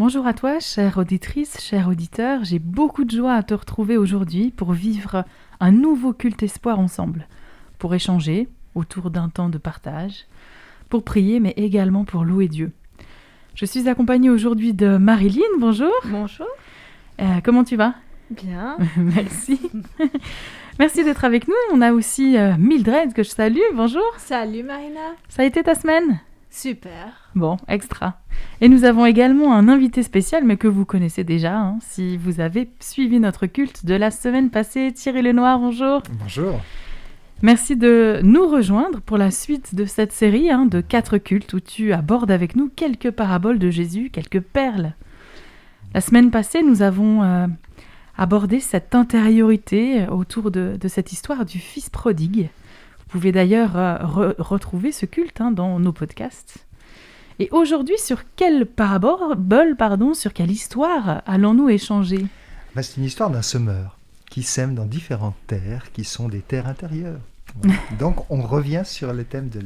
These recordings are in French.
Bonjour à toi, chère auditrice, cher auditeur. J'ai beaucoup de joie à te retrouver aujourd'hui pour vivre un nouveau culte espoir ensemble, pour échanger autour d'un temps de partage, pour prier, mais également pour louer Dieu. Je suis accompagnée aujourd'hui de Marilyn. Bonjour. Bonjour. Comment tu vas ? Bien. Merci. Merci d'être avec nous. On a aussi Mildred que je salue. Bonjour. Salut Marina. Ça a été ta semaine ? Super. Bon, extra. Et nous avons également un invité spécial, mais que vous connaissez déjà, si vous avez suivi notre culte de la semaine passée. Thierry Lenoir, bonjour. Bonjour. Merci de nous rejoindre pour la suite de cette série de 4 cultes où tu abordes avec nous quelques paraboles de Jésus, quelques perles. La semaine passée, nous avons abordé cette intériorité autour de cette histoire du fils prodigue. Vous pouvez d'ailleurs retrouver ce culte dans nos podcasts. Et aujourd'hui, sur quelle sur quelle histoire allons-nous échanger ? C'est une histoire d'un semeur qui sème dans différentes terres qui sont des terres intérieures. Voilà. Donc on revient sur le thème de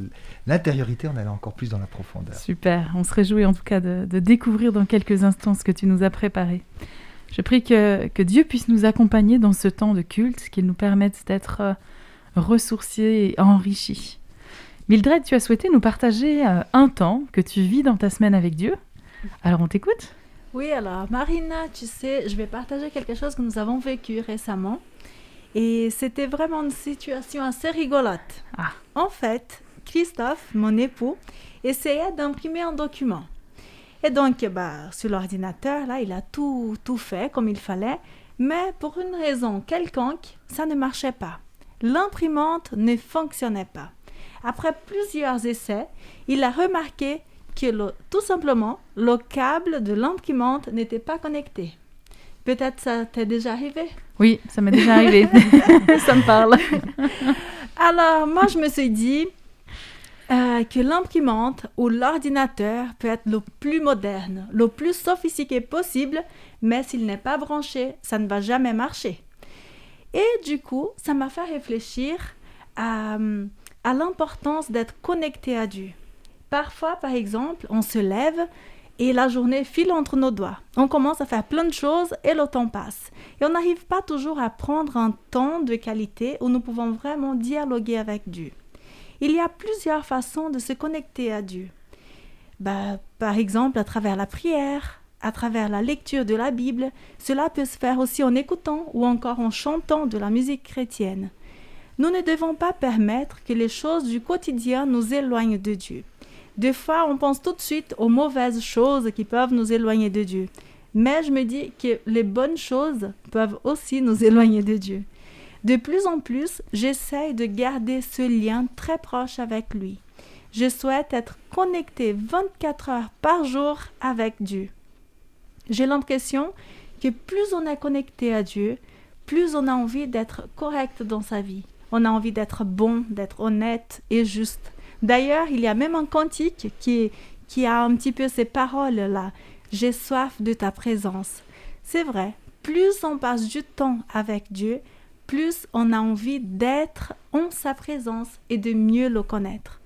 l'intériorité en allant encore plus dans la profondeur. Super, on se réjouit en tout cas de découvrir dans quelques instants ce que tu nous as préparé. Je prie que Dieu puisse nous accompagner dans ce temps de culte, qu'il nous permette d'être ressourciés et enrichis. Mildred, tu as souhaité nous partager un temps que tu vis dans ta semaine avec Dieu. Alors on t'écoute ? Oui, alors Marina, tu sais, je vais partager quelque chose que nous avons vécu récemment. Et c'était vraiment une situation assez rigolote. Ah. En fait, Christophe, mon époux, essayait d'imprimer un document. Et donc, sur l'ordinateur, là, il a tout fait comme il fallait. Mais pour une raison quelconque, ça ne marchait pas. L'imprimante ne fonctionnait pas. Après plusieurs essais, il a remarqué que tout simplement, le câble de l'imprimante n'était pas connecté. Peut-être ça t'est déjà arrivé ? Oui, ça m'est déjà arrivé. Ça me parle. Alors, moi, je me suis dit que l'imprimante ou l'ordinateur peut être le plus moderne, le plus sophistiqué possible, mais s'il n'est pas branché, ça ne va jamais marcher. Et du coup, ça m'a fait réfléchir à l'importance d'être connecté à Dieu. Parfois, par exemple, on se lève et la journée file entre nos doigts. On commence à faire plein de choses et le temps passe. Et on n'arrive pas toujours à prendre un temps de qualité où nous pouvons vraiment dialoguer avec Dieu. Il y a plusieurs façons de se connecter à Dieu. Par exemple, à travers la prière, à travers la lecture de la Bible. Cela peut se faire aussi en écoutant ou encore en chantant de la musique chrétienne. Nous ne devons pas permettre que les choses du quotidien nous éloignent de Dieu. Des fois, on pense tout de suite aux mauvaises choses qui peuvent nous éloigner de Dieu. Mais je me dis que les bonnes choses peuvent aussi nous éloigner de Dieu. De plus en plus, j'essaye de garder ce lien très proche avec lui. Je souhaite être connectée 24 heures par jour avec Dieu. J'ai l'impression que plus on est connecté à Dieu, plus on a envie d'être correct dans sa vie. On a envie d'être bon, d'être honnête et juste. D'ailleurs, il y a même un cantique qui a un petit peu ces paroles-là. « J'ai soif de ta présence ». C'est vrai, plus on passe du temps avec Dieu, plus on a envie d'être en sa présence et de mieux le connaître.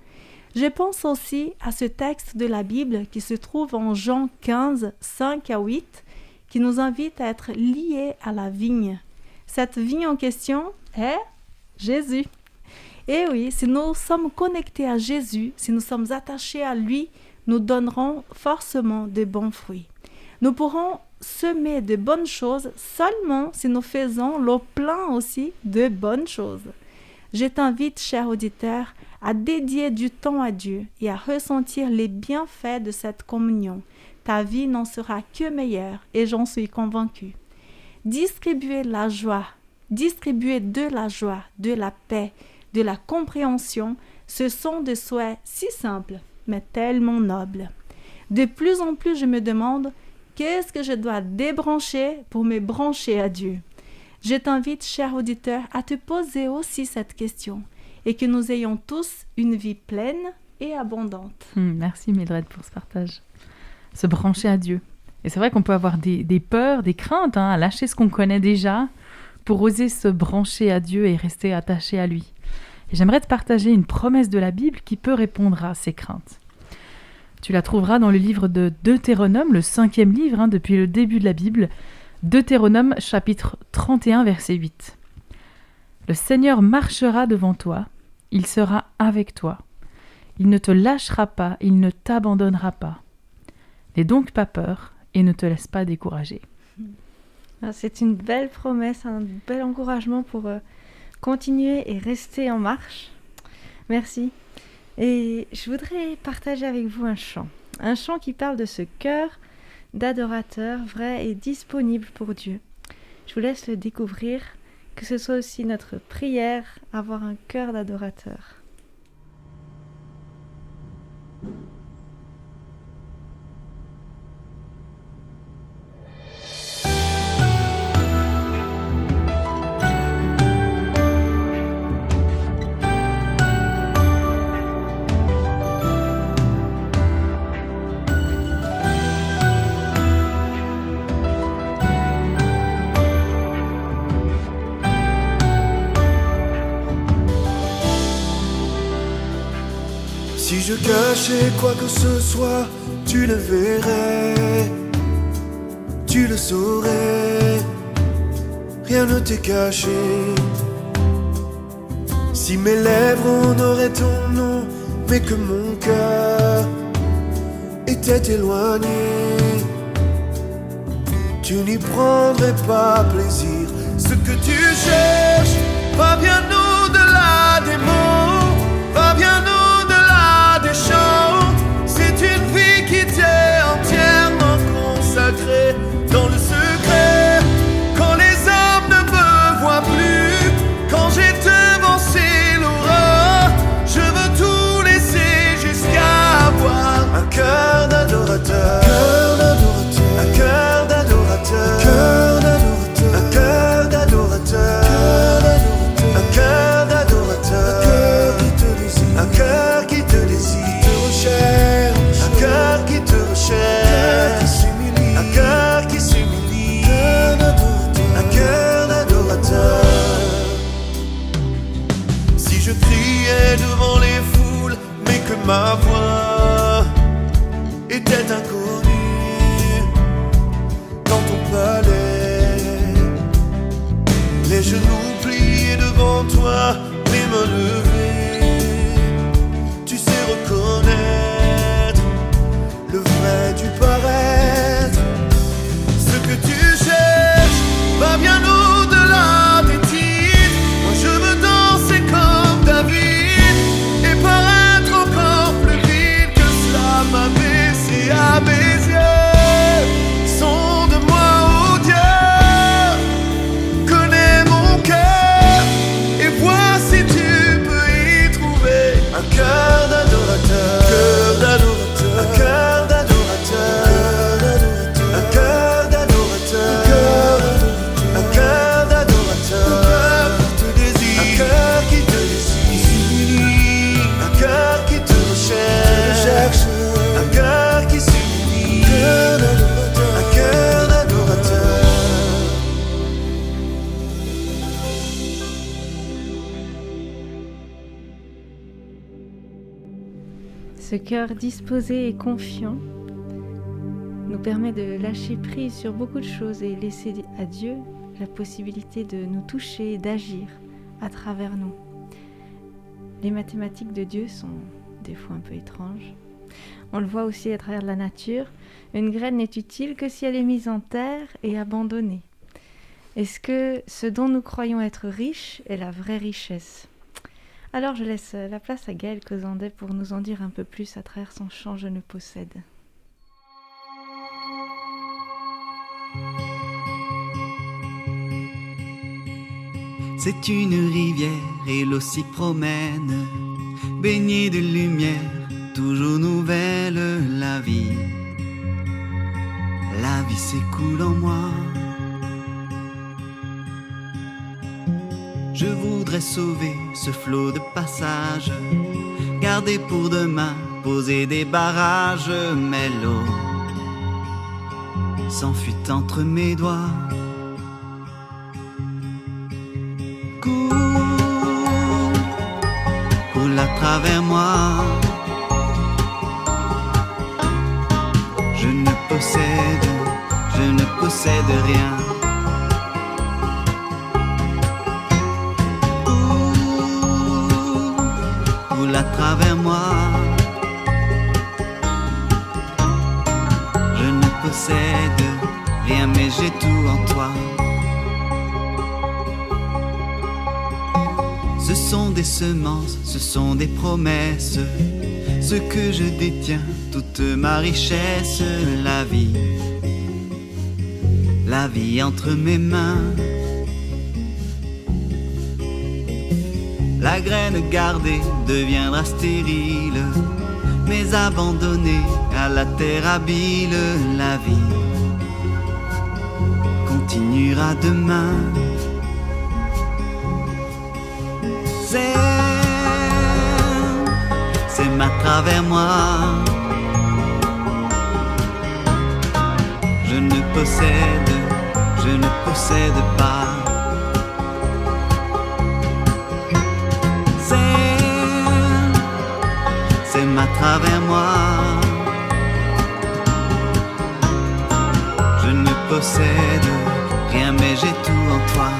Je pense aussi à ce texte de la Bible qui se trouve en Jean 15, 5 à 8, qui nous invite à être liés à la vigne. Cette vigne en question est Jésus. Et oui, si nous sommes connectés à Jésus, si nous sommes attachés à lui, nous donnerons forcément de bons fruits. Nous pourrons semer de bonnes choses seulement si nous faisons le plein aussi de bonnes choses. Je t'invite, cher auditeur, à dédier du temps à Dieu et à ressentir les bienfaits de cette communion. Ta vie n'en sera que meilleure et j'en suis convaincue. Distribuer de la joie, de la paix, de la compréhension, ce sont des souhaits si simples, mais tellement nobles. De plus en plus, je me demande, qu'est-ce que je dois débrancher pour me brancher à Dieu ? Je t'invite, cher auditeur, à te poser aussi cette question et que nous ayons tous une vie pleine et abondante. Merci Mildred pour ce partage. Se brancher à Dieu. Et c'est vrai qu'on peut avoir des peurs, des craintes à lâcher ce qu'on connaît déjà pour oser se brancher à Dieu et rester attaché à lui. Et j'aimerais te partager une promesse de la Bible qui peut répondre à ces craintes. Tu la trouveras dans le livre de Deutéronome, le 5e livre depuis le début de la Bible. Deutéronome chapitre 31 verset 8. Le Seigneur marchera devant toi, il sera avec toi. Il ne te lâchera pas, il ne t'abandonnera pas. N'aie donc pas peur et ne te laisse pas décourager. C'est une belle promesse, un bel encouragement pour continuer et rester en marche. Merci. Et je voudrais partager avec vous un chant qui parle de ce cœur d'adorateur vrai et disponible pour Dieu. Je vous laisse le découvrir, que ce soit aussi notre prière, avoir un cœur d'adorateur. Si je cachais quoi que ce soit, tu le verrais, tu le saurais, rien ne t'est caché. Si mes lèvres honoraient ton nom, mais que mon cœur était éloigné, tu n'y prendrais pas plaisir. Ce que tu cherches va bien au-delà des mots, va bien au-delà des chants. C'est une vie qui t'est entièrement consacrée dans le secret. Quand les hommes ne me voient plus, quand j'ai devancé l'aurore, je veux tout laisser jusqu'à avoir un cœur d'adorateur, un cœur d'adorateur, un cœur d'adorateur, un cœur d'adorateur, un cœur qui te désire, un cœur qui te recherche, un cœur qui s'humilie, un cœur d'adorateur. Si je criais devant les foules, mais que ma voix était inconnue dans ton palais, les genoux pliés devant toi, les mains levées, tu sais reconnaître le vrai du paraître. Ce que tu cherches va bien au-delà des titres. Moi je veux danser comme David et paraître encore plus vite que cela m'a baissé à mes yeux. Sonde-moi, oh Dieu, connais mon cœur et vois si tu peux y trouver un cœur d'adorateur, un cœur d'adorateur, un cœur d'adorateur, un cœur d'adorateur, un cœur qui te désire, un cœur qui te recherche, un cœur qui s'humilie, un cœur d'adorateur. Ce cœur disposé et confiant nous permet de lâcher prise sur beaucoup de choses et laisser à Dieu la possibilité de nous toucher et d'agir à travers nous. Les mathématiques de Dieu sont des fois un peu étranges. On le voit aussi à travers la nature. Une graine n'est utile que si elle est mise en terre et abandonnée. Est-ce que ce dont nous croyons être riches est la vraie richesse ? Alors je laisse la place à Gaël Causandet pour nous en dire un peu plus à travers son chant « Je ne possède ». C'est une rivière et l'eau s'y promène, baignée de lumière, toujours nouvelle la vie. La vie s'écoule en moi. Je voudrais sauver ce flot de passage, garder pour demain, poser des barrages, mais l'eau s'enfuit entre mes doigts. Coule à travers moi, possède, je ne possède rien. Roule à travers moi. Je ne possède rien mais j'ai tout en toi. Ce sont des semences, ce sont des promesses, ce que je détiens, toute ma richesse, la vie entre mes mains. La graine gardée deviendra stérile, mais abandonnée à la terre habile, la vie continuera demain. Sème à travers moi. Je ne possède pas. Sème à travers moi. Je ne possède rien mais j'ai tout en toi.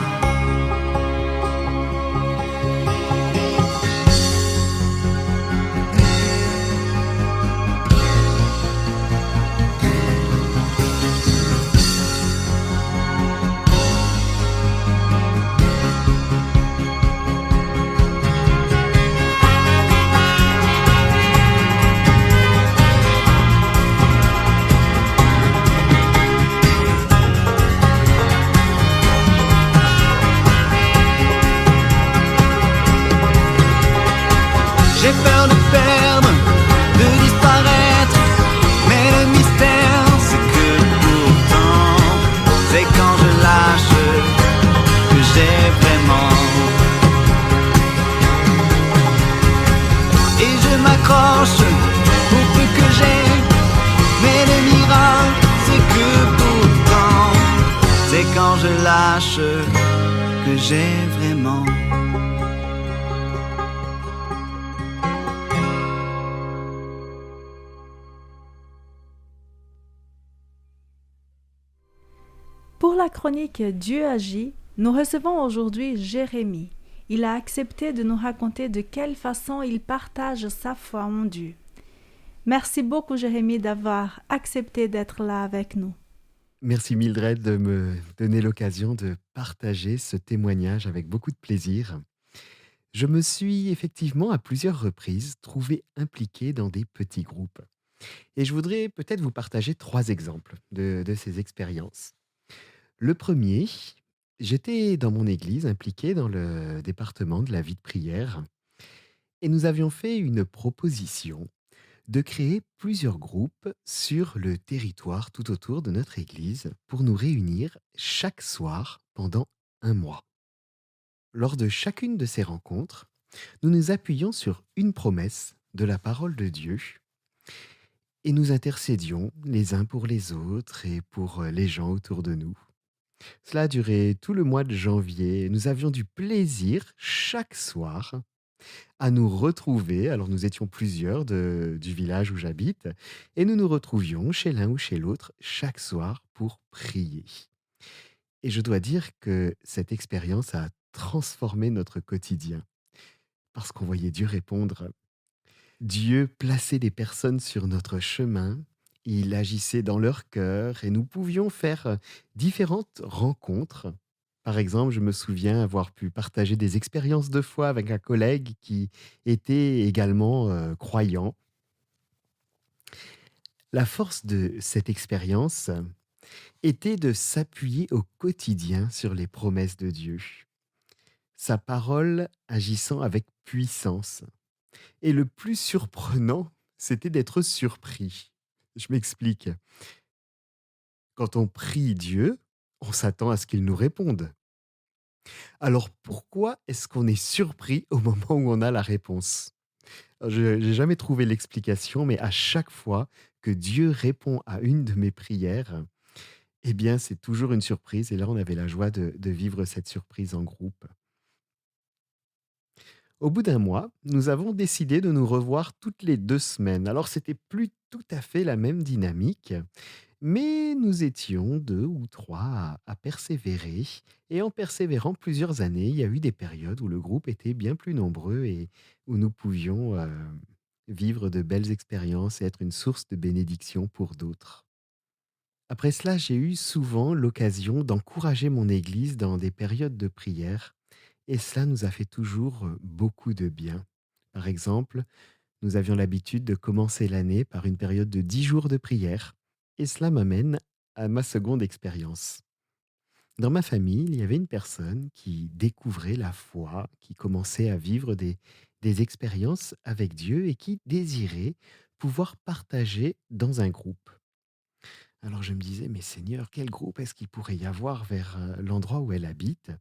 J'ai peur de perdre, de disparaître, mais le mystère c'est que pourtant, c'est quand je lâche que j'ai vraiment. Et je m'accroche au peu que j'ai, mais le miracle c'est que pourtant, c'est quand je lâche que j'ai vraiment. Pour la chronique Dieu agit, nous recevons aujourd'hui Jérémie. Il a accepté de nous raconter de quelle façon il partage sa foi en Dieu. Merci beaucoup Jérémie d'avoir accepté d'être là avec nous. Merci Mildred de me donner l'occasion de partager ce témoignage avec beaucoup de plaisir. Je me suis effectivement à plusieurs reprises trouvé impliqué dans des petits groupes. Et je voudrais peut-être vous partager 3 exemples de ces expériences. Le premier, j'étais dans mon église impliqué dans le département de la vie de prière et nous avions fait une proposition de créer plusieurs groupes sur le territoire tout autour de notre église pour nous réunir chaque soir pendant 1 mois. Lors de chacune de ces rencontres, nous nous appuyions sur une promesse de la parole de Dieu et nous intercédions les uns pour les autres et pour les gens autour de nous. Cela a duré tout le mois de janvier. Nous avions du plaisir chaque soir à nous retrouver. Alors nous étions plusieurs du village où j'habite et nous nous retrouvions chez l'un ou chez l'autre chaque soir pour prier. Et je dois dire que cette expérience a transformé notre quotidien parce qu'on voyait Dieu répondre. Dieu plaçait des personnes sur notre chemin. Il agissait dans leur cœur et nous pouvions faire différentes rencontres. Par exemple, je me souviens avoir pu partager des expériences de foi avec un collègue qui était également croyant. La force de cette expérience était de s'appuyer au quotidien sur les promesses de Dieu. Sa parole agissant avec puissance. Et le plus surprenant, c'était d'être surpris. Je m'explique. Quand on prie Dieu, on s'attend à ce qu'il nous réponde. Alors pourquoi est-ce qu'on est surpris au moment où on a la réponse? Je n'ai jamais trouvé l'explication, mais à chaque fois que Dieu répond à une de mes prières, eh bien c'est toujours une surprise. Et là, on avait la joie de vivre cette surprise en groupe. Au bout d'1 mois, nous avons décidé de nous revoir toutes les 2 semaines. Alors, c'était plus tout à fait la même dynamique, Mais nous étions 2 ou 3 à persévérer. Et en persévérant plusieurs années, il y a eu des périodes où le groupe était bien plus nombreux et où nous pouvions vivre de belles expériences et être une source de bénédiction pour d'autres. Après cela, j'ai eu souvent l'occasion d'encourager mon Église dans des périodes de prière et cela nous a fait toujours beaucoup de bien. Par exemple, nous avions l'habitude de commencer l'année par une période de 10 jours de prière et cela m'amène à ma seconde expérience. Dans ma famille, il y avait une personne qui découvrait la foi, qui commençait à vivre des expériences avec Dieu et qui désirait pouvoir partager dans un groupe. Alors je me disais, mais Seigneur, quel groupe est-ce qu'il pourrait y avoir vers l'endroit où elle habite?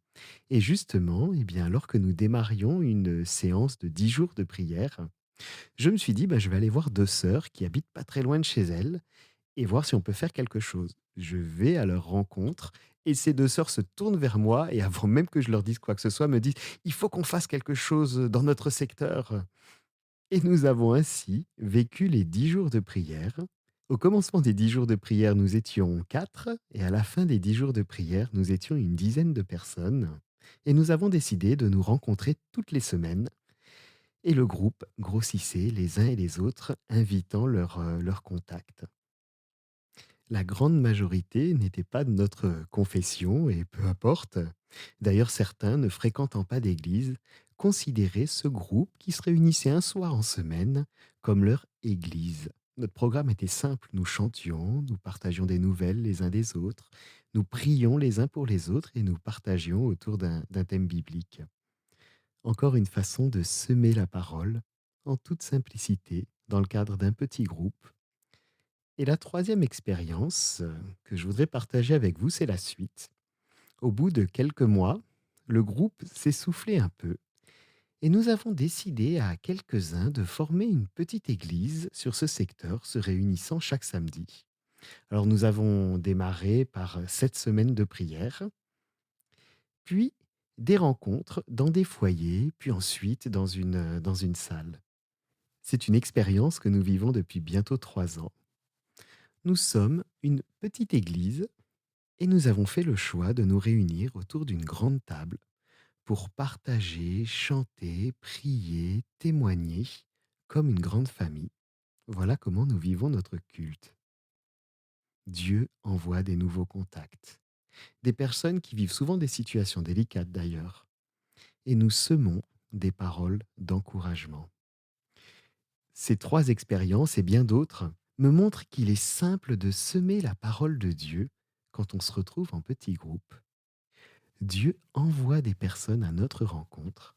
Et justement, eh bien, alors que nous démarrions une séance de 10 jours de prière, je me suis dit, bah, je vais aller voir 2 sœurs qui habitent pas très loin de chez elles et voir si on peut faire quelque chose. Je vais à leur rencontre et ces 2 sœurs se tournent vers moi et avant même que je leur dise quoi que ce soit, me disent, il faut qu'on fasse quelque chose dans notre secteur. Et nous avons ainsi vécu les 10 jours de prière. Au commencement des 10 jours de prière, nous étions 4 et à la fin des 10 jours de prière, nous étions une dizaine de personnes. Et nous avons décidé de nous rencontrer toutes les semaines. Et le groupe grossissait les uns et les autres, invitant leurs contacts. La grande majorité n'était pas de notre confession et peu importe. D'ailleurs, certains, ne fréquentant pas d'église, considéraient ce groupe qui se réunissait un soir en semaine comme leur église. Notre programme était simple, nous chantions, nous partagions des nouvelles les uns des autres, nous prions les uns pour les autres et nous partagions autour d'un thème biblique. Encore une façon de semer la parole en toute simplicité dans le cadre d'un petit groupe. Et la troisième expérience que je voudrais partager avec vous, c'est la suite. Au bout de quelques mois, le groupe s'essoufflait un peu et nous avons décidé à quelques-uns de former une petite église sur ce secteur, se réunissant chaque samedi. Alors nous avons démarré par 7 semaines de prière, puis des rencontres dans des foyers, puis ensuite dans une salle. C'est une expérience que nous vivons depuis bientôt 3 ans. Nous sommes une petite église et nous avons fait le choix de nous réunir autour d'une grande table pour partager, chanter, prier, témoigner comme une grande famille. Voilà comment nous vivons notre culte. Dieu envoie des nouveaux contacts, des personnes qui vivent souvent des situations délicates d'ailleurs, et nous semons des paroles d'encouragement. Ces 3 expériences et bien d'autres me montrent qu'il est simple de semer la parole de Dieu quand on se retrouve en petit groupe. Dieu envoie des personnes à notre rencontre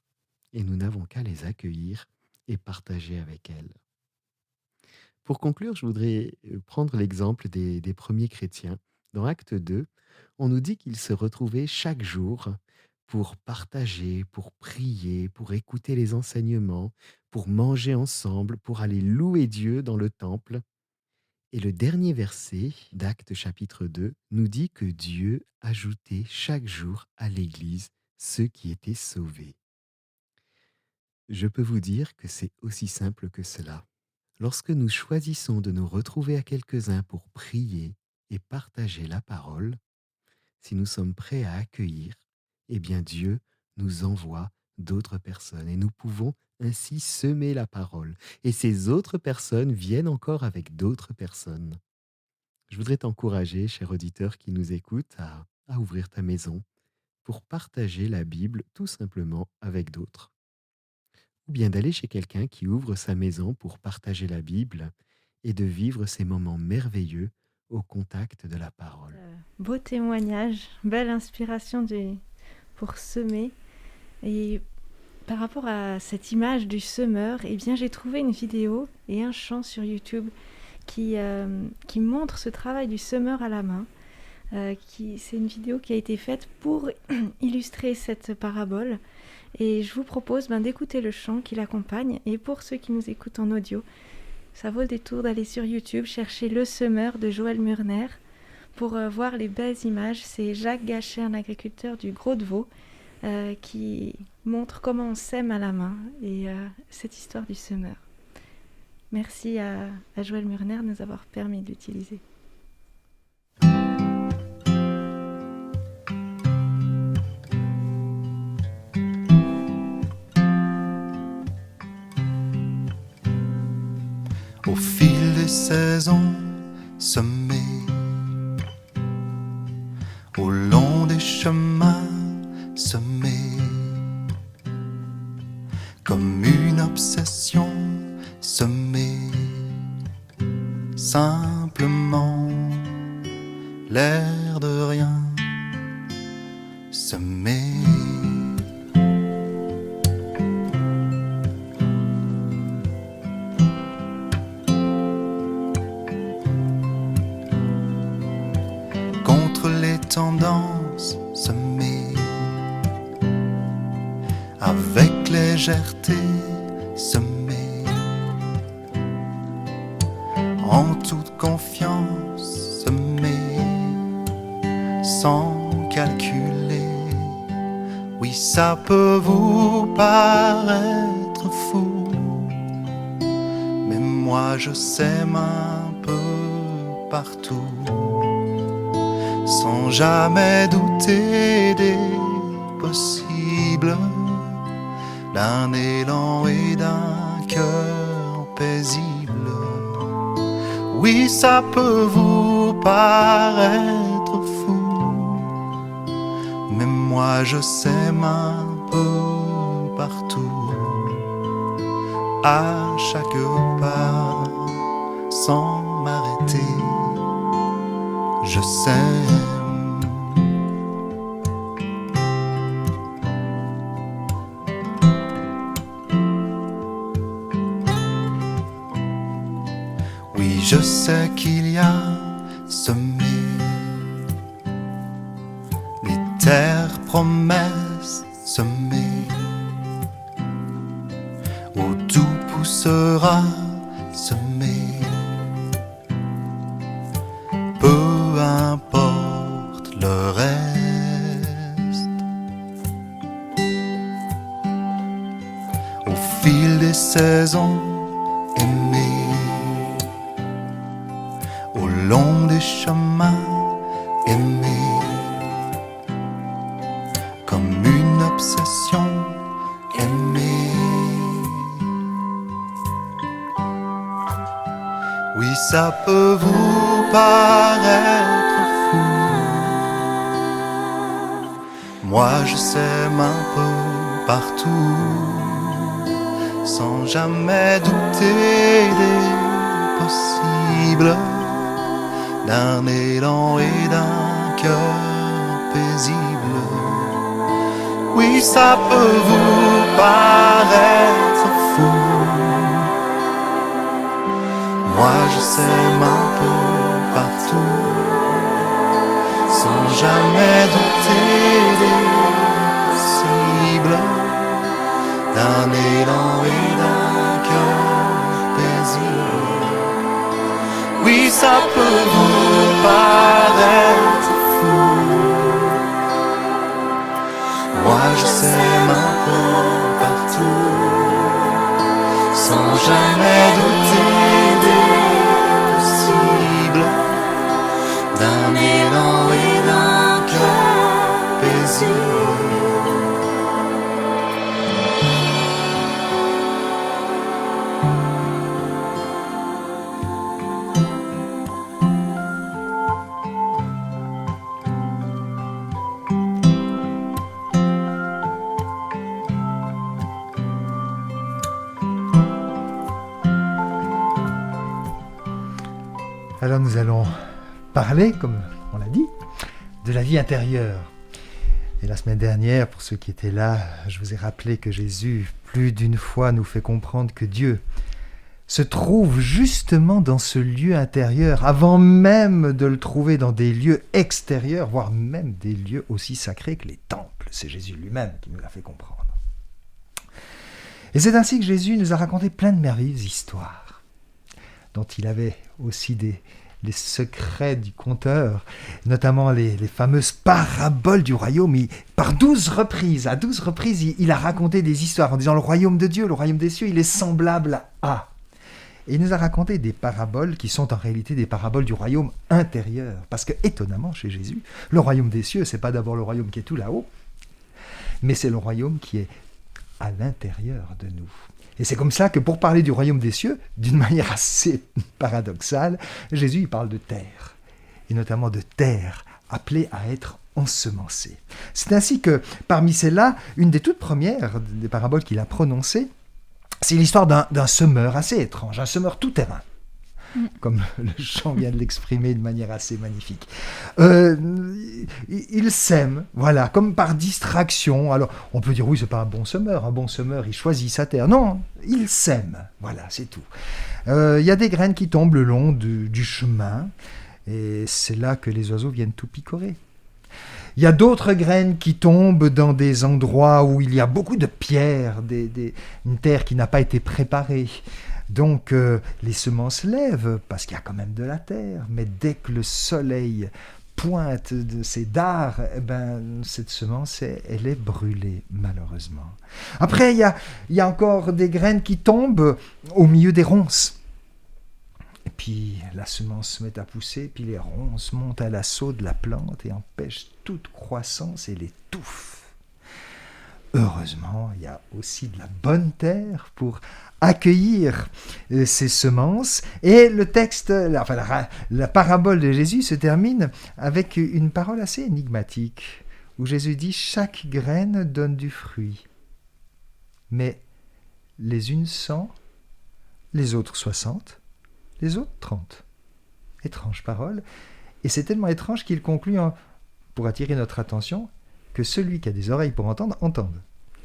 et nous n'avons qu'à les accueillir et partager avec elles. Pour conclure, je voudrais prendre l'exemple des premiers chrétiens. Dans Acte 2, on nous dit qu'ils se retrouvaient chaque jour pour partager, pour prier, pour écouter les enseignements, pour manger ensemble, pour aller louer Dieu dans le temple. Et le dernier verset d'Actes chapitre 2 nous dit que Dieu ajoutait chaque jour à l'Église ceux qui étaient sauvés. Je peux vous dire que c'est aussi simple que cela. Lorsque nous choisissons de nous retrouver à quelques-uns pour prier et partager la parole, si nous sommes prêts à accueillir, eh bien Dieu nous envoie d'autres personnes et nous pouvons ainsi semer la parole. Et ces autres personnes viennent encore avec d'autres personnes. Je voudrais t'encourager, cher auditeur qui nous écoute, à ouvrir ta maison pour partager la Bible tout simplement avec d'autres. Ou bien d'aller chez quelqu'un qui ouvre sa maison pour partager la Bible et de vivre ces moments merveilleux au contact de la parole. Beau témoignage, belle inspiration pour semer. Et par rapport à cette image du semeur, eh bien, j'ai trouvé une vidéo et un chant sur YouTube qui montre ce travail du semeur à la main. C'est une vidéo qui a été faite pour illustrer cette parabole. Et je vous propose d'écouter le chant qui l'accompagne. Et pour ceux qui nous écoutent en audio, ça vaut le détour d'aller sur YouTube, chercher Le Semeur de Joël Murner pour voir les belles images. C'est Jacques Gachet, un agriculteur du Gros-de-Vaud, qui montre comment on sème à la main et cette histoire du semeur. Merci à Joël Murner de nous avoir permis de l'utiliser. fil des saisons semées, au long des chemins semés, comme une obsession semée, simplement l'air de rien semé. Contre les tendances semées, avec légèreté semée, en toute confiance semée, sans calculer. Oui, ça peut vous paraître fou, mais moi je sème un peu partout, sans jamais douter des possibles, d'un élan et d'un cœur paisible. Oui, ça peut vous paraître fou, mais moi je sème un peu partout, à chaque pas, sans m'arrêter, je sème. Oui, je sais qu'il y a semé des terres promesses semées, où tout poussera semé. Peu importe le reste, au fil des saisons aimées, au long des chemins aimés, comme une obsession aimée. Oui, ça peut vous paraître fou, moi je sème un peu partout, sans jamais douter des possibles, d'un élan et d'un cœur paisible. Oui, ça peut vous paraître fou, moi je sème un peu partout, sans jamais douter des possibles, d'un élan et d'un cœur paisible. Oui, ça peut vous paraître fou, moi je sème un peu partout, sans jamais douter des possibles, d'un élan et d'un cœur paisible. Alors nous allons parler, comme on l'a dit, de la vie intérieure. Et la semaine dernière, pour ceux qui étaient là, je vous ai rappelé que Jésus, plus d'une fois, nous fait comprendre que Dieu se trouve justement dans ce lieu intérieur, avant même de le trouver dans des lieux extérieurs, voire même des lieux aussi sacrés que les temples. C'est Jésus lui-même qui nous l'a fait comprendre. Et c'est ainsi que Jésus nous a raconté plein de merveilleuses histoires, dont il avait aussi les secrets du conteur, notamment les fameuses paraboles du royaume. À 12 reprises, il a raconté des histoires en disant le royaume de Dieu, le royaume des cieux, il est semblable à... Et il nous a raconté des paraboles qui sont en réalité des paraboles du royaume intérieur. Parce que, étonnamment, chez Jésus, le royaume des cieux, c'est pas d'abord le royaume qui est tout là-haut, mais c'est le royaume qui est à l'intérieur de nous. Et c'est comme ça que pour parler du royaume des cieux, d'une manière assez paradoxale, Jésus il parle de terre, et notamment de terre appelée à être ensemencée. C'est ainsi que parmi celles-là, une des toutes premières des paraboles qu'il a prononcées, c'est l'histoire d'un semeur assez étrange, un semeur tout-terrain, comme le chant vient de l'exprimer de manière assez magnifique. Il sème, voilà, comme par distraction. Alors, on peut dire, oui, c'est pas un bon semeur, il choisit sa terre. Non, il sème, voilà, c'est tout. Il y a des graines qui tombent le long du chemin, et c'est là que les oiseaux viennent tout picorer. Il y a d'autres graines qui tombent dans des endroits où il y a beaucoup de pierres, une terre qui n'a pas été préparée. Donc les semences lèvent, parce qu'il y a quand même de la terre, mais dès que le soleil pointe de ses dards, cette semence, elle est brûlée, malheureusement. Après, il y a encore des graines qui tombent au milieu des ronces. Et puis la semence se met à pousser, puis les ronces montent à l'assaut de la plante et empêchent toute croissance et l'étouffent. Heureusement, il y a aussi de la bonne terre pour accueillir ces semences. Et le texte, la parabole de Jésus se termine avec une parole assez énigmatique, où Jésus dit « Chaque graine donne du fruit, mais les unes 100, les autres 60, les autres 30. » Étrange parole. Et c'est tellement étrange qu'il conclut, pour attirer notre attention, que celui qui a des oreilles pour entendre, entende.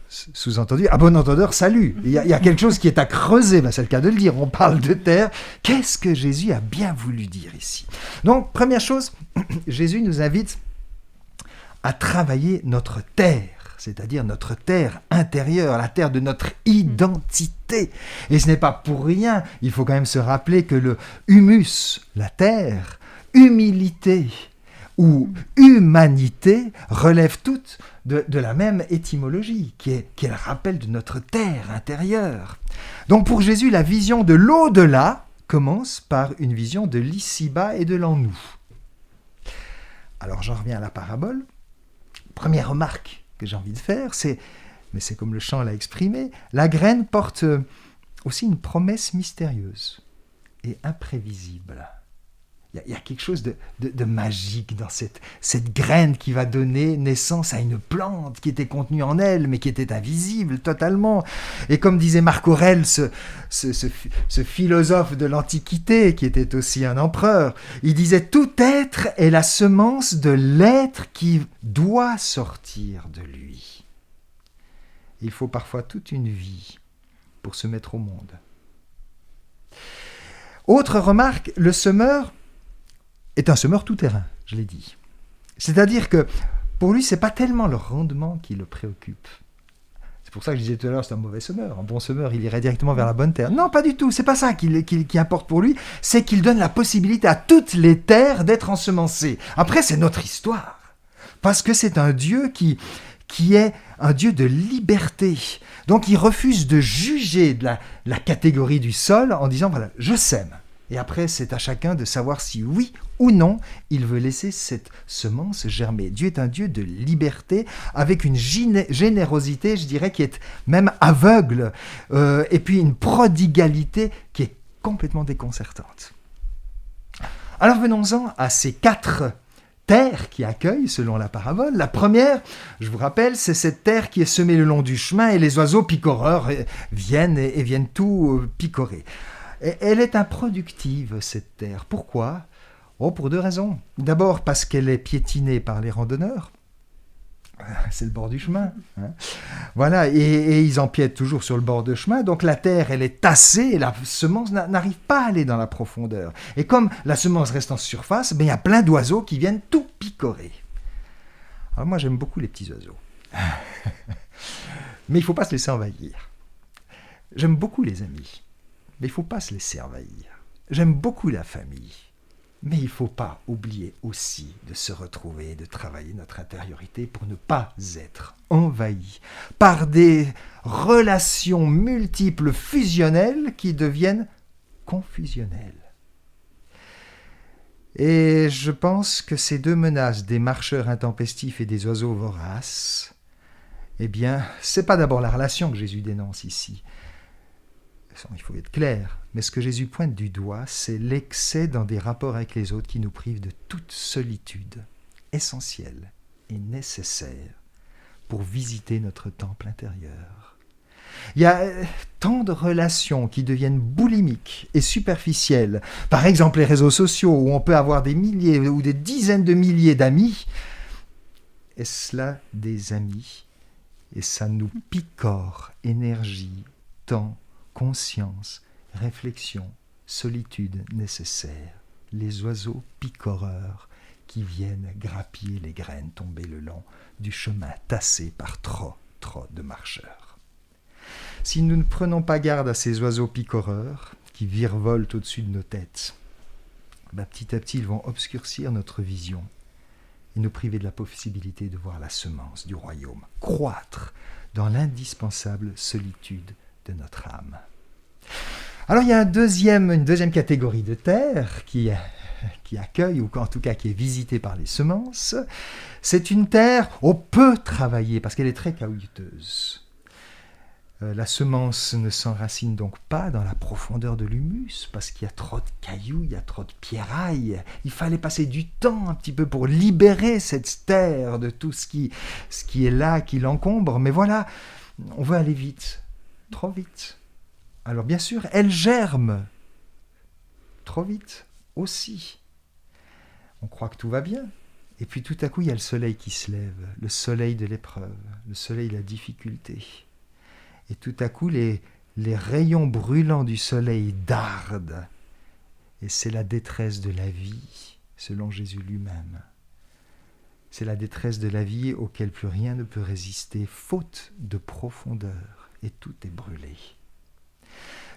Sous-entendu, à bon entendeur, salut. Il y a quelque chose qui est à creuser, c'est le cas de le dire. On parle de terre. Qu'est-ce que Jésus a bien voulu dire ici? Donc, première chose, Jésus nous invite à travailler notre terre, c'est-à-dire notre terre intérieure, la terre de notre identité. Et ce n'est pas pour rien, il faut quand même se rappeler que le humus, la terre, humilité ou humanité relèvent toutes de la même étymologie, qui est le rappel de notre terre intérieure. Donc pour Jésus, la vision de l'au-delà commence par une vision de l'ici-bas et de l'en-nous. Alors j'en reviens à la parabole. Première remarque que j'ai envie de faire, mais c'est comme le chant l'a exprimé, la graine porte aussi une promesse mystérieuse et imprévisible. Il y a quelque chose de magique dans cette graine qui va donner naissance à une plante qui était contenue en elle, mais qui était invisible totalement. Et comme disait Marc Aurèle, ce philosophe de l'Antiquité, qui était aussi un empereur, il disait « Tout être est la semence de l'être qui doit sortir de lui. » Il faut parfois toute une vie pour se mettre au monde. Autre remarque, le semeur est un semeur tout-terrain, je l'ai dit. C'est-à-dire que pour lui, ce n'est pas tellement le rendement qui le préoccupe. C'est pour ça que je disais tout à l'heure, c'est un mauvais semeur. Un bon semeur, il irait directement vers la bonne terre. Non, pas du tout, c'est pas ça qui importe pour lui, c'est qu'il donne la possibilité à toutes les terres d'être ensemencées. Après, c'est notre histoire. Parce que c'est un Dieu qui est un Dieu de liberté. Donc il refuse de juger de la catégorie du sol en disant, voilà, je sème. Et après, c'est à chacun de savoir si oui ou non, il veut laisser cette semence germer. Dieu est un Dieu de liberté, avec une générosité, je dirais, qui est même aveugle, et puis une prodigalité qui est complètement déconcertante. Alors venons-en à ces 4 terres qui accueillent, selon la parabole. La première, je vous rappelle, c'est cette terre qui est semée le long du chemin, et les oiseaux picoreurs viennent et viennent tout picorer. Elle est improductive, cette terre. Pourquoi ? Pour 2 raisons. D'abord, parce qu'elle est piétinée par les randonneurs. C'est le bord du chemin. Voilà, et ils empiètent toujours sur le bord de chemin. Donc la terre, elle est tassée, et la semence n'arrive pas à aller dans la profondeur. Et comme la semence reste en surface, il y a plein d'oiseaux qui viennent tout picorer. Alors moi, j'aime beaucoup les petits oiseaux. Mais il ne faut pas se laisser envahir. J'aime beaucoup les amis. Mais il ne faut pas se laisser envahir. J'aime beaucoup la famille, mais il ne faut pas oublier aussi de se retrouver et de travailler notre intériorité pour ne pas être envahi par des relations multiples fusionnelles qui deviennent confusionnelles. Et je pense que ces 2 menaces des marcheurs intempestifs et des oiseaux voraces, eh bien, ce n'est pas d'abord la relation que Jésus dénonce ici, il faut être clair, mais ce que Jésus pointe du doigt, c'est l'excès dans des rapports avec les autres qui nous prive de toute solitude essentielle et nécessaire pour visiter notre temple intérieur. Il y a tant de relations qui deviennent boulimiques et superficielles. Par exemple, les réseaux sociaux où on peut avoir des milliers ou des dizaines de milliers d'amis. Est-ce là des amis? Et ça nous picore énergie, temps, conscience, réflexion, solitude nécessaire. Les oiseaux picoreurs qui viennent grappiller les graines tombées le long du chemin tassé par trop de marcheurs. Si nous ne prenons pas garde à ces oiseaux picoreurs qui virevoltent au-dessus de nos têtes, petit à petit ils vont obscurcir notre vision et nous priver de la possibilité de voir la semence du royaume croître dans l'indispensable solitude de notre âme. Alors il y a une deuxième catégorie de terre qui accueille, ou en tout cas qui est visitée par les semences. C'est une terre peu travaillée parce qu'elle est très caillouteuse. La semence ne s'enracine donc pas dans la profondeur de l'humus parce qu'il y a trop de cailloux, il y a trop de pierrailles. Il fallait passer du temps un petit peu pour libérer cette terre de tout ce qui est là, qui l'encombre. Mais voilà, on veut aller vite, trop vite. Alors bien sûr, elle germe trop vite aussi. On croit que tout va bien. Et puis tout à coup, il y a le soleil qui se lève, le soleil de l'épreuve, le soleil de la difficulté. Et tout à coup, les rayons brûlants du soleil dardent. Et c'est la détresse de la vie, selon Jésus lui-même. C'est la détresse de la vie auquel plus rien ne peut résister, faute de profondeur, et tout est brûlé.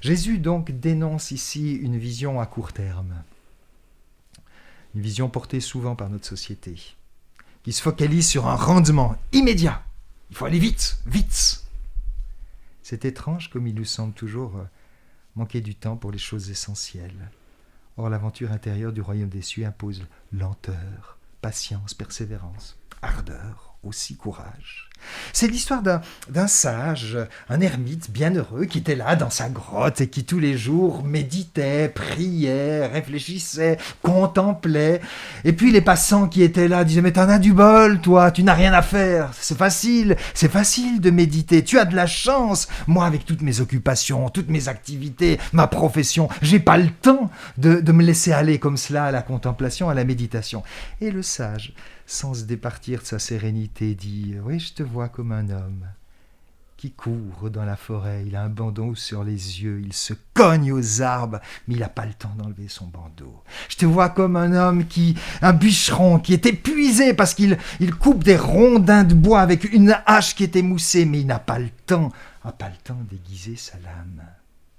Jésus donc dénonce ici une vision à court terme, une vision portée souvent par notre société, qui se focalise sur un rendement immédiat. Il faut aller vite, vite. C'est étrange comme il nous semble toujours manquer du temps pour les choses essentielles. Or, l'aventure intérieure du royaume des cieux impose lenteur, patience, persévérance, ardeur, aussi courage. C'est l'histoire d'un sage, un ermite bienheureux qui était là dans sa grotte et qui tous les jours méditait, priait, réfléchissait, contemplait. Et puis les passants qui étaient là disaient « Mais t'en as du bol, toi, tu n'as rien à faire, c'est facile de méditer, tu as de la chance. Moi, avec toutes mes occupations, toutes mes activités, ma profession, j'ai pas le temps de me laisser aller comme cela à la contemplation, à la méditation. » Et le sage, sans se départir de sa sérénité, dit « Oui, je te vois comme un homme qui court dans la forêt, il a un bandeau sur les yeux, il se cogne aux arbres, mais il n'a pas le temps d'enlever son bandeau. Je te vois comme un bûcheron qui est épuisé parce qu'il coupe des rondins de bois avec une hache qui est émoussée, mais il n'a pas le temps d'aiguiser sa lame.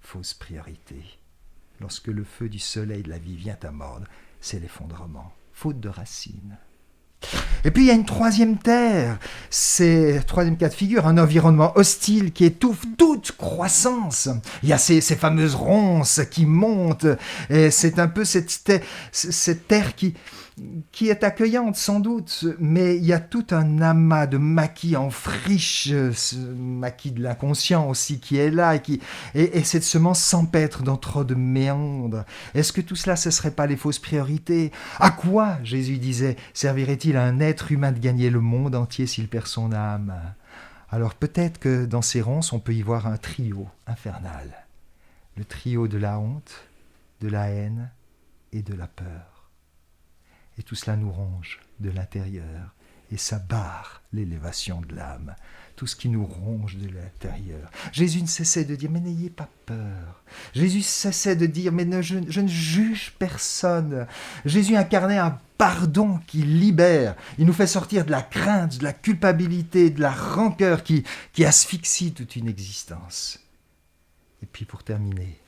Fausse priorité. Lorsque le feu du soleil de la vie vient à mordre, c'est l'effondrement, faute de racines. Et puis il y a une troisième terre, c'est troisième cas de figure, un environnement hostile qui étouffe toute croissance. Il y a ces fameuses ronces qui montent, et c'est un peu cette terre qui est accueillante sans doute, mais il y a tout un amas de maquis en friche, ce maquis de l'inconscient aussi qui est là, et cette semence s'empêtre dans trop de méandres. Est-ce que tout cela, ce ne serait pas les fausses priorités? À quoi, Jésus disait, servirait-il à un être humain de gagner le monde entier s'il perd son âme? Alors peut-être que dans ces ronces, on peut y voir un trio infernal. Le trio de la honte, de la haine et de la peur. Et tout cela nous ronge de l'intérieur et ça barre l'élévation de l'âme. Tout ce qui nous ronge de l'intérieur. Jésus ne cessait de dire « Mais n'ayez pas peur ». Jésus cessait de dire « Mais je ne juge personne ». Jésus incarnait un pardon qui libère. Il nous fait sortir de la crainte, de la culpabilité, de la rancœur qui asphyxie toute une existence. Et puis pour terminer,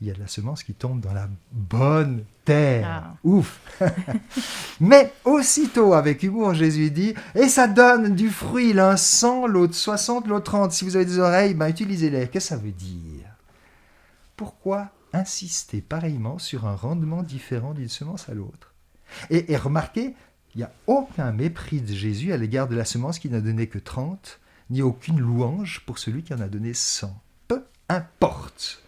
il y a de la semence qui tombe dans la bonne terre. Ah. Ouf. Mais aussitôt, avec humour, Jésus dit, et ça donne du fruit, l'un 100, l'autre 60, l'autre 30. Si vous avez des oreilles, utilisez-les. Qu'est-ce que ça veut dire? Pourquoi insister pareillement sur un rendement différent d'une semence à l'autre? Et remarquez, il n'y a aucun mépris de Jésus à l'égard de la semence qui n'a donné que 30, ni aucune louange pour celui qui en a donné 100. Peu importe.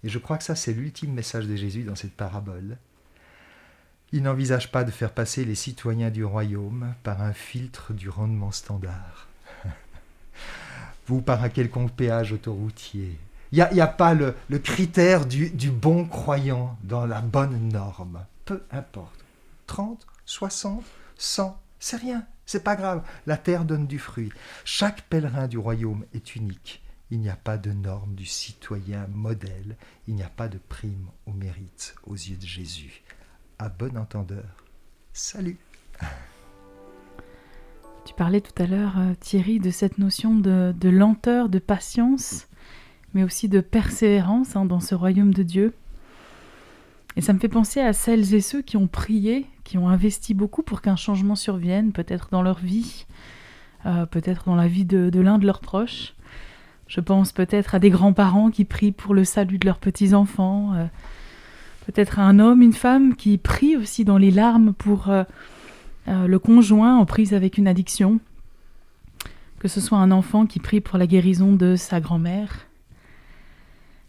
Et je crois que ça, c'est l'ultime message de Jésus dans cette parabole. Il n'envisage pas de faire passer les citoyens du royaume par un filtre du rendement standard ou par un quelconque péage autoroutier. Il n'y a pas le critère du bon croyant dans la bonne norme. Peu importe. 30, 60, 100, c'est rien, c'est pas grave. La terre donne du fruit. Chaque pèlerin du royaume est unique. Il n'y a pas de norme du citoyen modèle. Il n'y a pas de prime au mérite aux yeux de Jésus. À bon entendeur, salut. Tu parlais tout à l'heure, Thierry, de cette notion de lenteur, de patience, mais aussi de persévérance dans ce royaume de Dieu. Et ça me fait penser à celles et ceux qui ont prié, qui ont investi beaucoup pour qu'un changement survienne, peut-être dans leur vie, peut-être dans la vie de l'un de leurs proches. Je pense peut-être à des grands-parents qui prient pour le salut de leurs petits-enfants, peut-être à un homme, une femme qui prie aussi dans les larmes pour le conjoint en prise avec une addiction, que ce soit un enfant qui prie pour la guérison de sa grand-mère.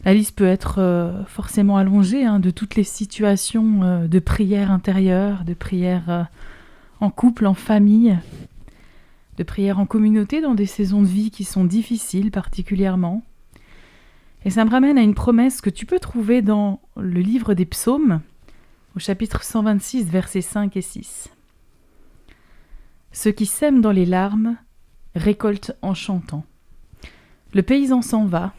La liste peut être forcément allongée de toutes les situations de prière intérieure, de prière en couple, en famille, de prière en communauté dans des saisons de vie qui sont difficiles particulièrement. Et ça me ramène à une promesse que tu peux trouver dans le livre des Psaumes, au chapitre 126, versets 5 et 6. Ceux qui sèment dans les larmes récoltent en chantant. Le paysan s'en va,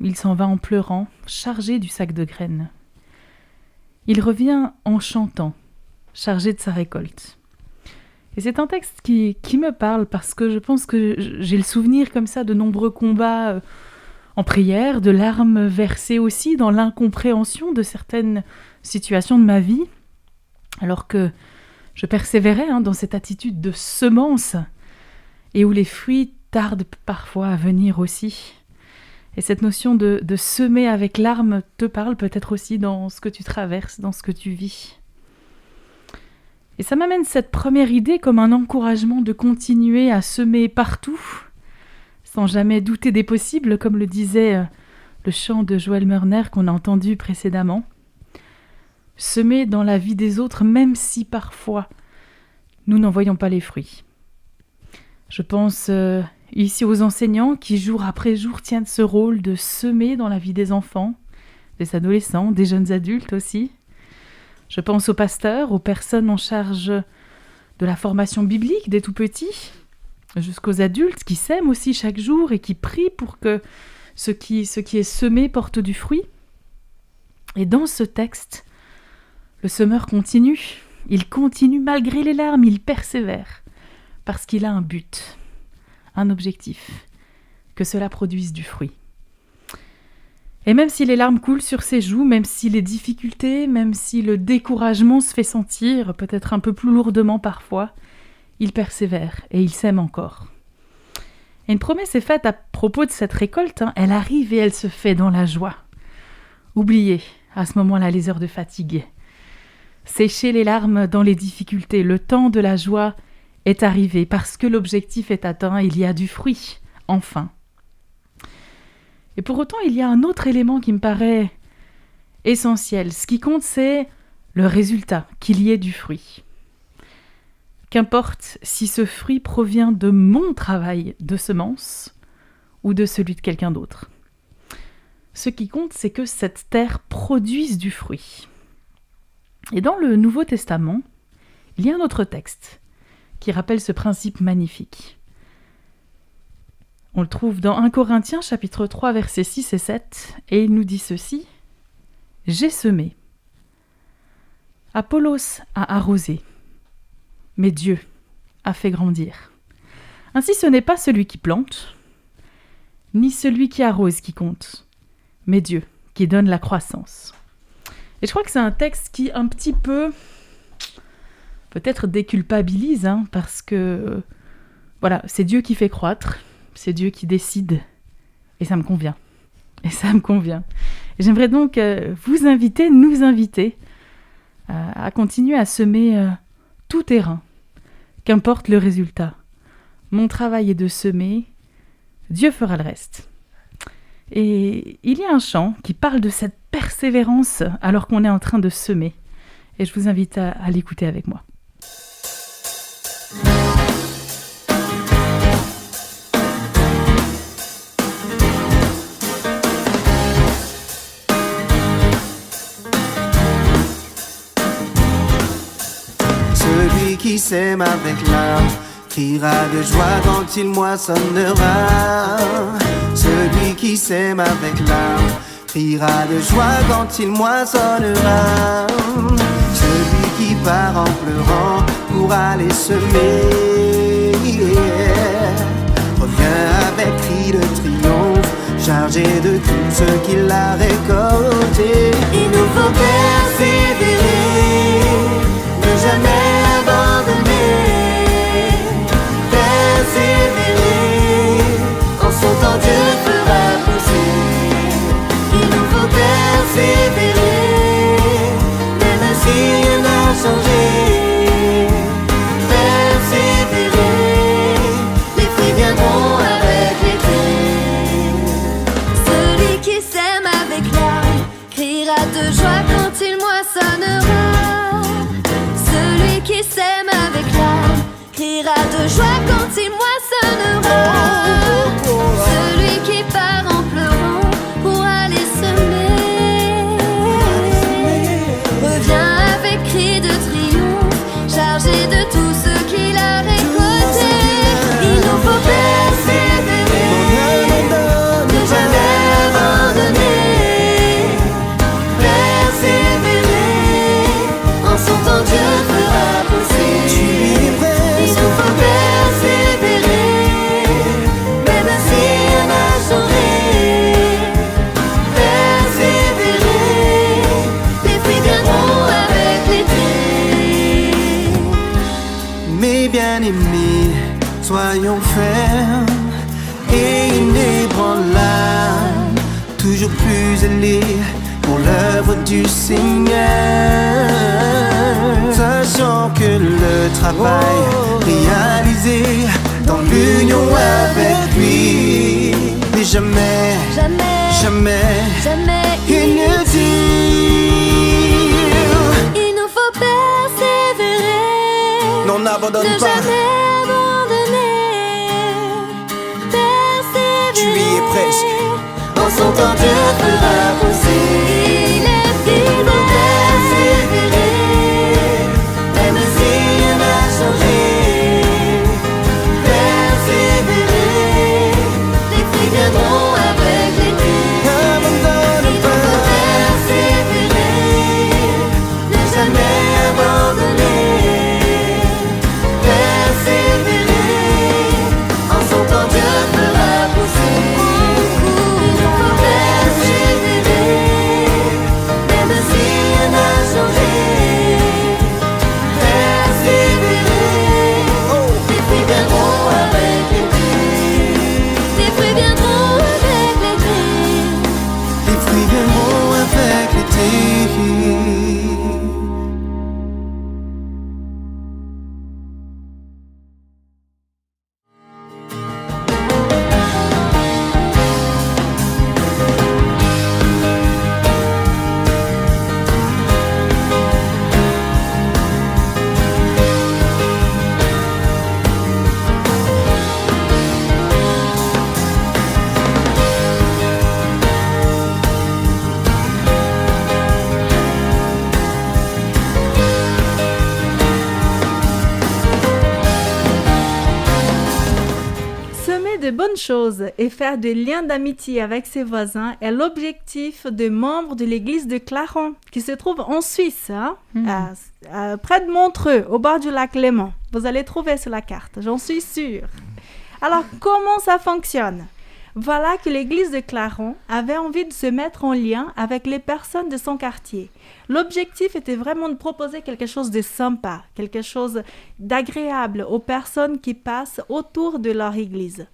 il s'en va en pleurant, chargé du sac de graines. Il revient en chantant, chargé de sa récolte. Et c'est un texte qui me parle parce que je pense que j'ai le souvenir comme ça de nombreux combats en prière, de larmes versées aussi dans l'incompréhension de certaines situations de ma vie, alors que je persévérais dans cette attitude de semence et où les fruits tardent parfois à venir aussi. Et cette notion de semer avec larmes te parle peut-être aussi dans ce que tu traverses, dans ce que tu vis. Et ça m'amène cette première idée comme un encouragement de continuer à semer partout, sans jamais douter des possibles, comme le disait le chant de Joël Mörner qu'on a entendu précédemment. Semer dans la vie des autres, même si parfois nous n'en voyons pas les fruits. Je pense ici aux enseignants qui, jour après jour, tiennent ce rôle de semer dans la vie des enfants, des adolescents, des jeunes adultes aussi. Je pense aux pasteurs, aux personnes en charge de la formation biblique des tout-petits, jusqu'aux adultes qui sèment aussi chaque jour et qui prient pour que ce qui est semé porte du fruit. Et dans ce texte, le semeur continue. Il continue malgré les larmes, il persévère, parce qu'il a un but, un objectif, que cela produise du fruit. Et même si les larmes coulent sur ses joues, même si les difficultés, même si le découragement se fait sentir, peut-être un peu plus lourdement parfois, il persévère et il sème encore. Et une promesse est faite à propos de cette récolte, elle arrive et elle se fait dans la joie. Oubliez à ce moment-là les heures de fatigue. Séchez les larmes dans les difficultés, le temps de la joie est arrivé parce que l'objectif est atteint, il y a du fruit, enfin. Et pour autant, il y a un autre élément qui me paraît essentiel. Ce qui compte, c'est le résultat, qu'il y ait du fruit. Qu'importe si ce fruit provient de mon travail de semence ou de celui de quelqu'un d'autre. Ce qui compte, c'est que cette terre produise du fruit. Et dans le Nouveau Testament, il y a un autre texte qui rappelle ce principe magnifique. On le trouve dans 1 Corinthiens, chapitre 3, versets 6 et 7, et il nous dit ceci. « J'ai semé. Apollos a arrosé. Mais Dieu a fait grandir. Ainsi ce n'est pas celui qui plante, ni celui qui arrose qui compte, mais Dieu qui donne la croissance. » Et je crois que c'est un texte qui un petit peu, peut-être déculpabilise, parce que, voilà, c'est Dieu qui fait croître, c'est Dieu qui décide, et ça me convient. Et j'aimerais donc vous inviter, nous inviter, à continuer à semer tout terrain, qu'importe le résultat. Mon travail est de semer, Dieu fera le reste. Et il y a un chant qui parle de cette persévérance alors qu'on est en train de semer. Et je vous invite à l'écouter avec moi. Celui qui sème avec larmes criera de joie quand il moissonnera. Celui qui sème avec larmes criera de joie quand il moissonnera. Celui qui part en pleurant pour aller semer revient avec cri de triomphe, chargé de tout ce qu'il a récolté. Il nous faut persévérer, ne jamais abandonner, persévérer, en son temps Dieu fera pousser. Il nous faut persévérer, même si rien n'a changé, persévérer, les fruits viendront avec l'été. Celui qui sème avec larmes criera de joie quand il moissonnera. Celui qui sème avec larmes criera de joie quand il moissonnera. Celui qui part en pleurant pour aller semer revient avec cri de triomphe, chargé de tout ce qu'il a récolté. Il nous faut persévérer, ne jamais abandonner, persévérer, en son temps Dieu fera pousser. Il nous faut persévérer, même si rien n'a changé, persévérer, les fruits viendront avec l'été. Mes bien-aimés, soyons fermes et inébranlables, toujours plus zélés pour l'œuvre du Seigneur, sachant que le travail réalisé dans l'union avec lui n'est jamais, Jamais, jamais inutile. il nous faut persévérer, Non, n'abandonne ne pas, jamais abandonner, persévérer. tu y es presque. En son temps Dieu fera pousser. Il est vivant, persévérer, même si rien n'a changé, persévérer, les fruits viendront avec l'été. Abandonne Il nous faut pas, persévérer, ne jamais abandonner, persévérer, en son temps Dieu fera pousser. Il nous faut persévérer, même si rien n'a changé, persévérer, les fruits viendront avec l'été. Les fruits viendront avec l'été. les fruits viendront avec l'été. Semer de bonnes choses et faire des liens d'amitié avec ses voisins est l'objectif des membres de l'église de Clarens, qui se trouve en Suisse, près de Montreux, au bord du lac Léman. Vous allez trouver sur la carte, j'en suis sûre. Alors, comment ça fonctionne? Voilà que l'église de Clarens avait envie de se mettre en lien avec les personnes de son quartier. L'objectif était vraiment de proposer quelque chose de sympa, quelque chose d'agréable aux personnes qui passent autour de leur église.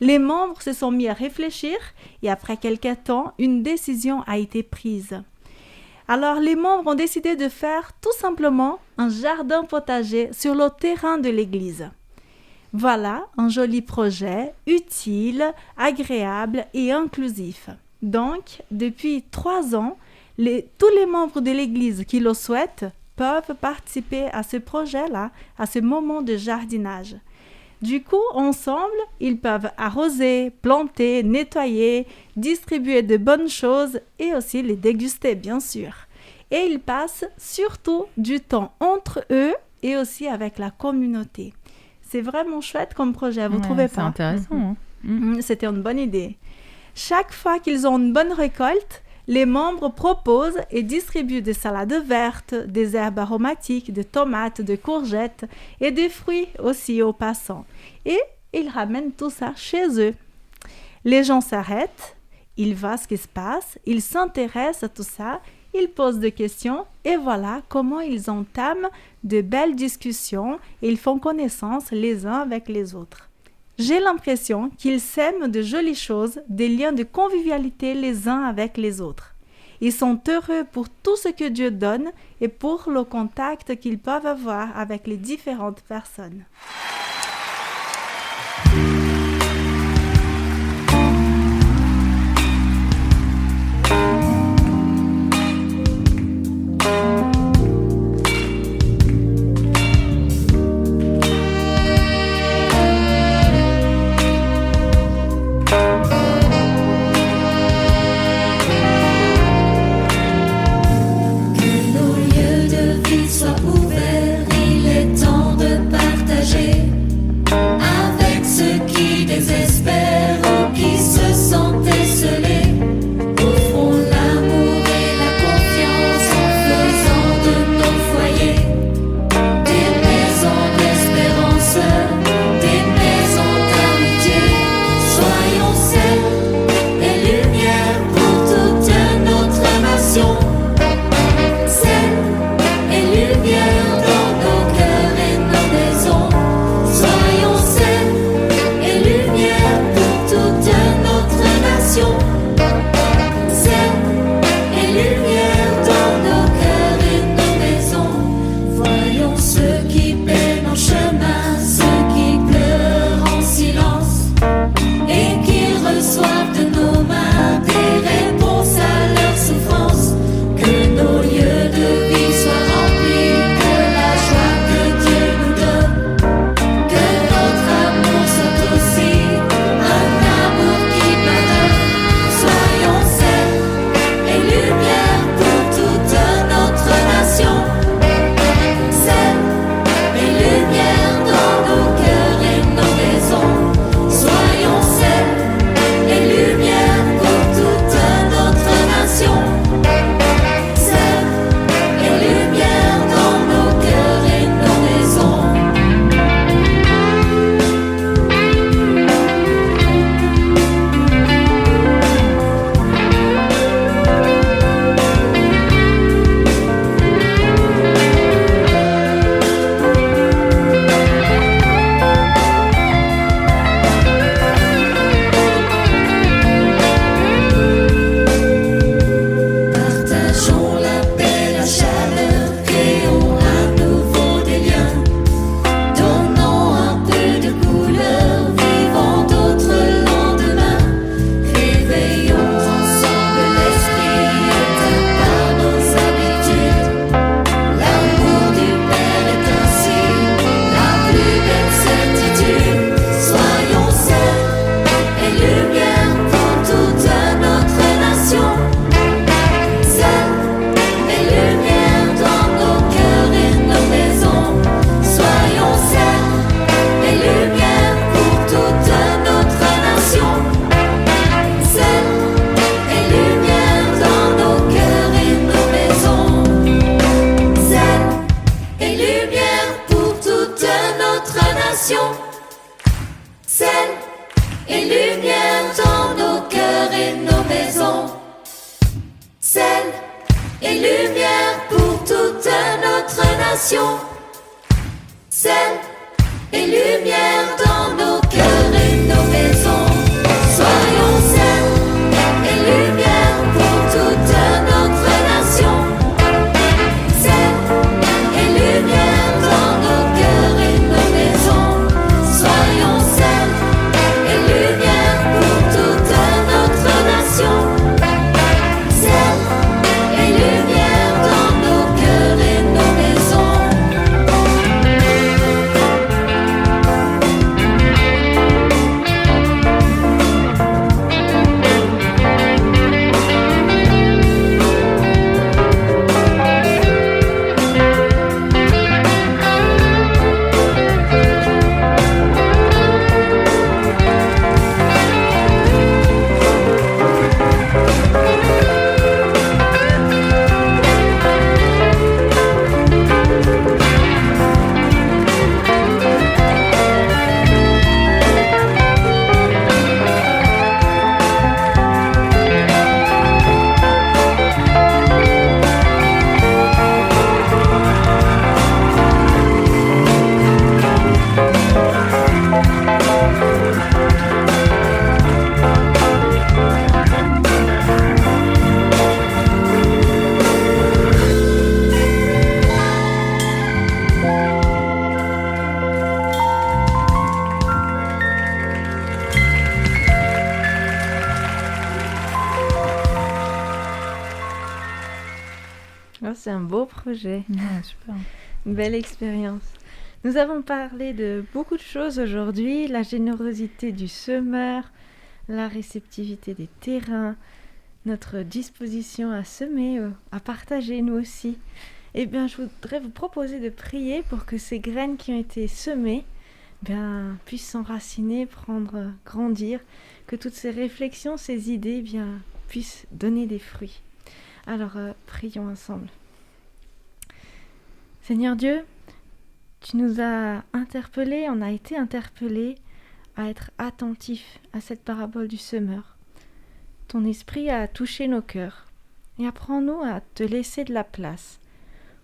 Les membres se sont mis à réfléchir et après quelques temps, une décision a été prise. Alors, les membres ont décidé de faire tout simplement un jardin potager sur le terrain de l'église. Voilà un joli projet, utile, agréable et inclusif. Donc, depuis 3 ans, Tous les membres de l'Église qui le souhaitent peuvent participer à ce projet-là, à ce moment de jardinage. Du coup, ensemble, ils peuvent arroser, planter, nettoyer, distribuer de bonnes choses et aussi les déguster, bien sûr. Et ils passent surtout du temps entre eux et aussi avec la communauté. C'est vraiment chouette comme projet, vous trouvez pas? C'est intéressant. C'était une bonne idée. Chaque fois qu'ils ont une bonne récolte, les membres proposent et distribuent des salades vertes, des herbes aromatiques, des tomates, des courgettes et des fruits aussi aux passants. Et ils ramènent tout ça chez eux. Les gens s'arrêtent, ils voient ce qui se passe, ils s'intéressent à tout ça, ils posent des questions et voilà comment ils entament de belles discussions et ils font connaissance les uns avec les autres. J'ai l'impression qu'ils sèment de jolies choses, des liens de convivialité les uns avec les autres. Ils sont heureux pour tout ce que Dieu donne et pour le contact qu'ils peuvent avoir avec les différentes personnes. Et c'est un beau projet. Ouais, super. Une belle expérience. Nous avons parlé de beaucoup de choses aujourd'hui, la générosité du semeur, la réceptivité des terrains, notre disposition à semer, à partager nous aussi. Eh bien, je voudrais vous proposer de prier pour que ces graines qui ont été semées puissent s'enraciner, grandir, que toutes ces réflexions, ces idées puissent donner des fruits. Alors, prions ensemble. Seigneur Dieu, tu nous as interpellés, on a été interpellés à être attentifs à cette parabole du semeur. Ton esprit a touché nos cœurs et apprends-nous à te laisser de la place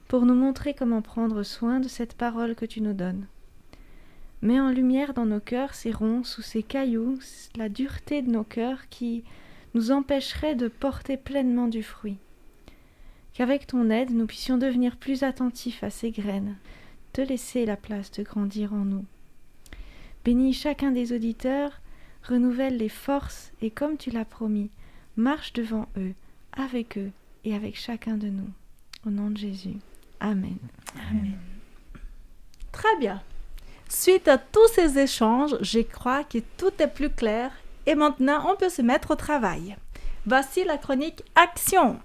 pour nous montrer comment prendre soin de cette parole que tu nous donnes. Mets en lumière dans nos cœurs ces ronces ou ces cailloux, la dureté de nos cœurs qui nous empêcherait de porter pleinement du fruit. Qu'avec ton aide, nous puissions devenir plus attentifs à ces graines, te laisser la place de grandir en nous. Bénis chacun des auditeurs, renouvelle les forces et comme tu l'as promis, marche devant eux, avec eux et avec chacun de nous. Au nom de Jésus. Amen. Amen. Très bien. Suite à tous ces échanges, je crois que tout est plus clair et maintenant on peut se mettre au travail. Voici la chronique Action.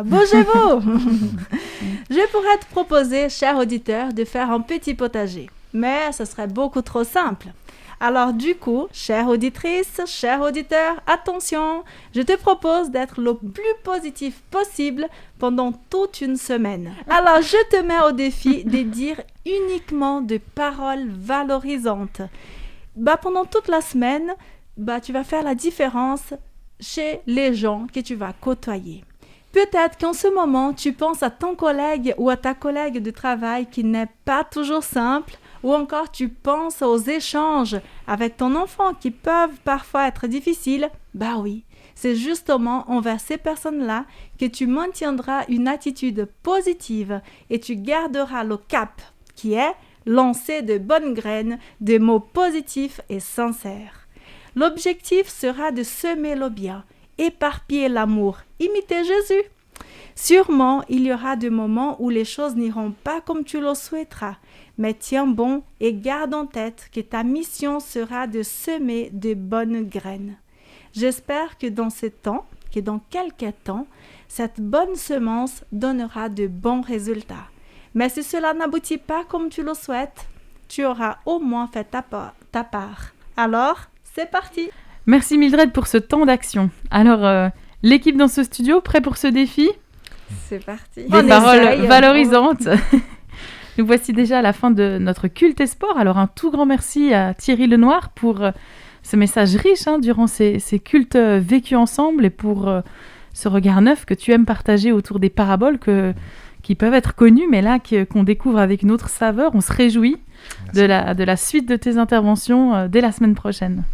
Bougez-vous. Je pourrais te proposer, cher auditeur, de faire un petit potager, mais ce serait beaucoup trop simple. Alors du coup, chère auditrice, cher auditeur, attention, je te propose d'être le plus positif possible pendant toute une semaine. Alors je te mets au défi de dire uniquement des paroles valorisantes. Pendant toute la semaine, tu vas faire la différence chez les gens que tu vas côtoyer. Peut-être qu'en ce moment, tu penses à ton collègue ou à ta collègue de travail qui n'est pas toujours simple, ou encore tu penses aux échanges avec ton enfant qui peuvent parfois être difficiles. Oui, c'est justement envers ces personnes-là que tu maintiendras une attitude positive et tu garderas le cap qui est lancer de bonnes graines, de mots positifs et sincères. L'objectif sera de semer le bien, éparpiller l'amour, imiter Jésus. Sûrement, il y aura des moments où les choses n'iront pas comme tu le souhaiteras, mais tiens bon et garde en tête que ta mission sera de semer de bonnes graines. J'espère que dans ce temps, que dans quelques temps, cette bonne semence donnera de bons résultats. Mais si cela n'aboutit pas comme tu le souhaites, tu auras au moins fait ta part. Alors, c'est parti! Merci Mildred pour ce temps d'action. Alors, l'équipe dans ce studio, prêt pour ce défi? C'est parti. Des paroles valorisantes. Nous voici déjà à la fin de notre culte et sport. Alors, un tout grand merci à Thierry Lenoir pour ce message riche durant ces cultes vécus ensemble et pour ce regard neuf que tu aimes partager autour des paraboles qui peuvent être connues, mais là, qu'on découvre avec une autre saveur. On se réjouit de la suite de tes interventions dès la semaine prochaine.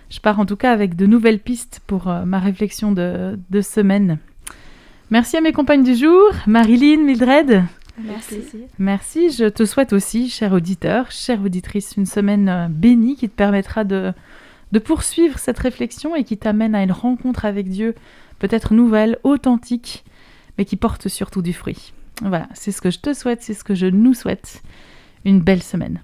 Je pars en tout cas avec de nouvelles pistes pour ma réflexion de semaine. Merci à mes compagnes du jour, Marilyn, Mildred. Merci. Je te souhaite aussi, cher auditeur, chère auditrice, une semaine bénie qui te permettra de poursuivre cette réflexion et qui t'amène à une rencontre avec Dieu, peut-être nouvelle, authentique, mais qui porte surtout du fruit. Voilà, c'est ce que je te souhaite, c'est ce que je nous souhaite. Une belle semaine.